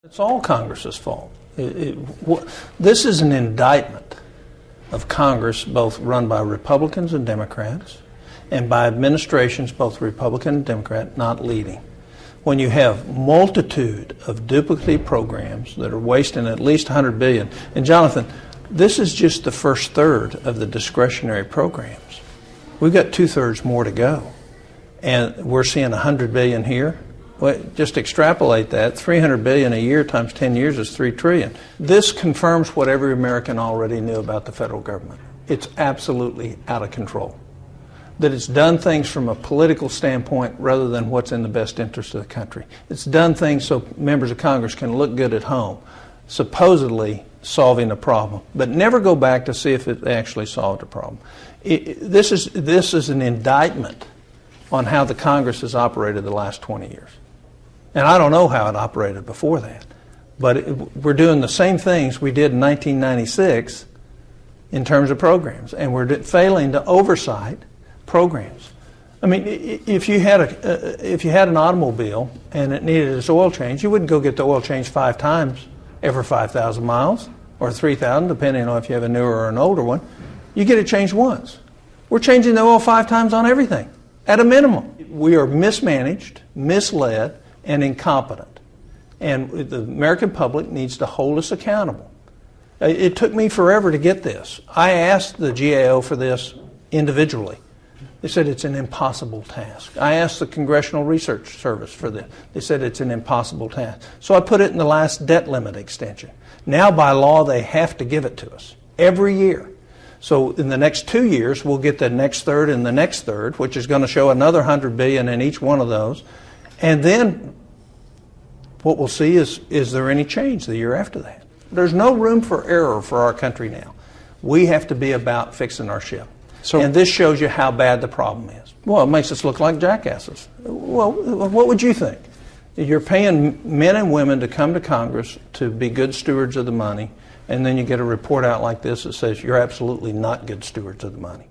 It's all Congress's fault. This is an indictment of Congress, both run by Republicans and Democrats, and by administrations, both Republican and Democrat, not leading. When you have multitude of duplicative programs that are wasting at least $100 billion, and Jonathan, this is just the first third of the discretionary programs. We've got 2/3 more to go, and we're seeing $100 billion here. Well, just extrapolate that. $300 billion a year times 10 years is $3 trillion. This confirms what every American already knew about the federal government. It's absolutely out of control. That it's done things from a political standpoint rather than what's in the best interest of the country. It's done things so members of Congress can look good at home, supposedly solving a problem, but never go back to see if it actually solved a problem. This is an indictment on how the Congress has operated the last 20 years. And I don't know how it operated before that, but we're doing the same things we did in 1996 in terms of programs, and we're failing to oversight programs. I mean, if you had an automobile and it needed its oil change, you wouldn't go get the oil changed 5 times every 5,000 miles or 3,000, depending on if you have a newer or an older one. You get it changed once. We're changing the oil 5 times on everything, at a minimum. We are mismanaged, misled, and incompetent. And the American public needs to hold us accountable. It took me forever to get this. I asked the GAO for this individually. They said it's an impossible task. I asked the Congressional Research Service for this. They said it's an impossible task. So I put it in the last debt limit extension. Now by law they have to give it to us every year. So in the next 2 years we'll get the next third and the next third, which is going to show another $100 billion in each one of those. And then what we'll see is there any change the year after that? There's no room for error for our country now. We have to be about fixing our ship. And this shows you how bad the problem is. Well, it makes us look like jackasses. Well, what would you think? You're paying men and women to come to Congress to be good stewards of the money, and then you get a report out like this that says you're absolutely not good stewards of the money.